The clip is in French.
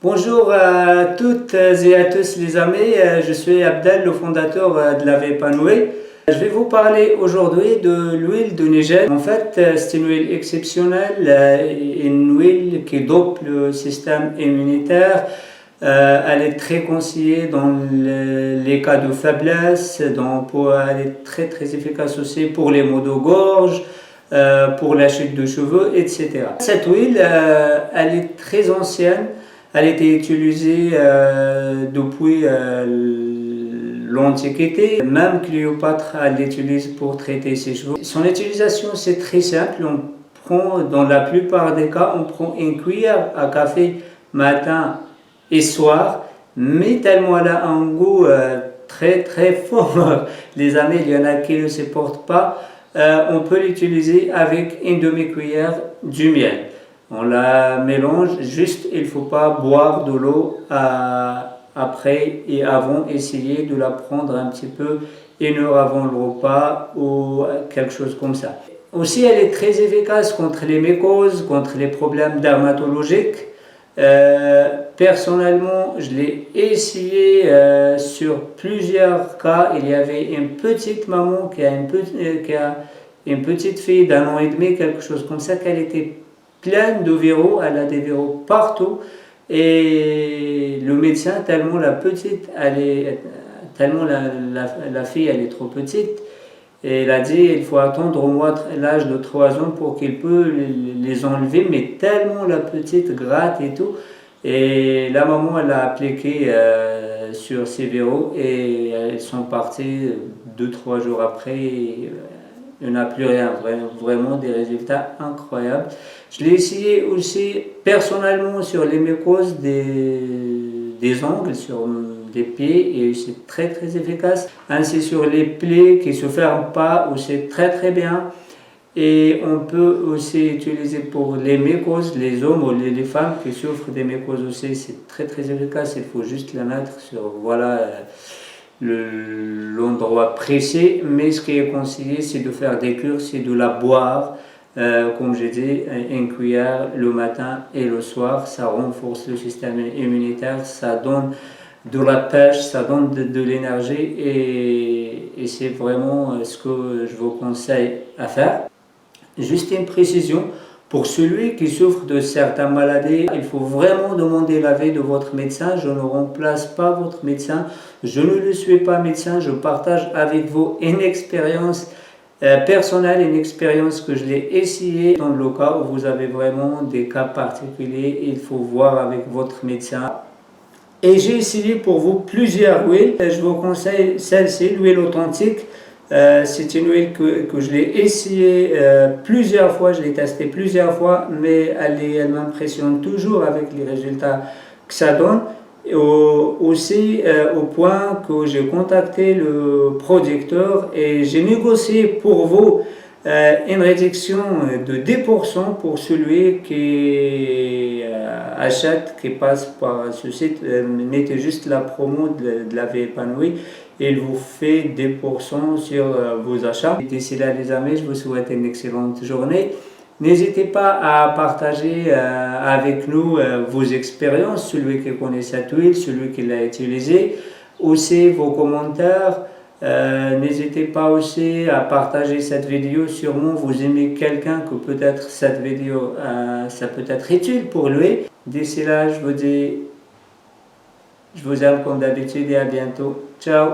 Bonjour à toutes et à tous les amis, je suis Abdel, le fondateur de la vie épanouie. Je vais vous parler aujourd'hui de l'huile de Niger. En fait, c'est une huile exceptionnelle, une huile qui dope le système immunitaire. Elle est très conseillée dans les cas de faiblesse, elle est très efficace aussi pour les maux de gorge, pour la chute de cheveux, etc. Cette huile, elle est très ancienne. Elle a été utilisée depuis l'Antiquité. Même Cléopâtre l'utilise pour traiter ses cheveux. Son utilisation, c'est très simple. Dans la plupart des cas, on prend une cuillère à café matin et soir, mais tellement elle a un goût très fort. Les amis, il y en a qui ne supportent pas. On peut l'utiliser avec une demi-cuillère du miel. On la mélange, juste il ne faut pas boire de l'eau après et avant, essayer de la prendre un petit peu 1 heure avant le repas ou quelque chose comme ça. Aussi, elle est très efficace contre les mycoses, contre les problèmes dermatologiques. Personnellement, je l'ai essayé sur plusieurs cas. Il y avait une petite maman qui a une petite fille d'1 an et demi, quelque chose comme ça, qu'elle était pleine de verrous, elle a des verrous partout et le médecin, tellement la fille elle est trop petite, et il a dit il faut attendre au moins l'âge de 3 ans pour qu'il peut les enlever, mais tellement la petite gratte et tout, et la maman elle a appliqué sur ses verrous et elles sont parties 2-3 jours après. Il n'y en a plus rien, vraiment des résultats incroyables. Je l'ai essayé aussi personnellement sur les mycoses des ongles, sur des pieds, et c'est très efficace. Ainsi sur les plaies qui ne se ferment pas, aussi très bien. Et on peut aussi utiliser pour les mycoses, les hommes ou les femmes qui souffrent des mycoses aussi, c'est très efficace. Il faut juste la mettre sur, l'endroit précis, mais ce qui est conseillé, c'est de faire des cures, c'est de la boire, comme j'ai dit, une cuillère le matin et le soir. Ça renforce le système immunitaire, ça donne de la pêche, ça donne de l'énergie, et c'est vraiment ce que je vous conseille à faire. Juste une précision, pour celui qui souffre de certaines maladies, il faut vraiment demander l'avis de votre médecin. Je ne remplace pas votre médecin, je ne suis pas médecin, je partage avec vous une expérience personnelle, une expérience que je l'ai essayée. Dans le cas où vous avez vraiment des cas particuliers, il faut voir avec votre médecin. Et j'ai essayé pour vous plusieurs huiles. Je vous conseille celle-ci, l'huile authentique. C'est une huile que je l'ai essayée plusieurs fois, je l'ai testée plusieurs fois, mais elle m'impressionne toujours avec les résultats que ça donne. Et aussi au point que j'ai contacté le producteur et j'ai négocié pour vous une réduction de 10% pour celui qui achète, qui passe par ce site. Mettez juste la promo de la vie épanouie. Il vous fait 10% sur vos achats. D'ici là les amis, je vous souhaite une excellente journée. N'hésitez pas à partager avec nous vos expériences, celui qui connaît cette huile, celui qui l'a utilisée, aussi vos commentaires. N'hésitez pas aussi à partager cette vidéo. Sûrement vous aimez quelqu'un que peut-être cette vidéo ça peut être utile pour lui. D'ici là, je vous dis, je vous aime comme d'habitude et à bientôt. Ciao!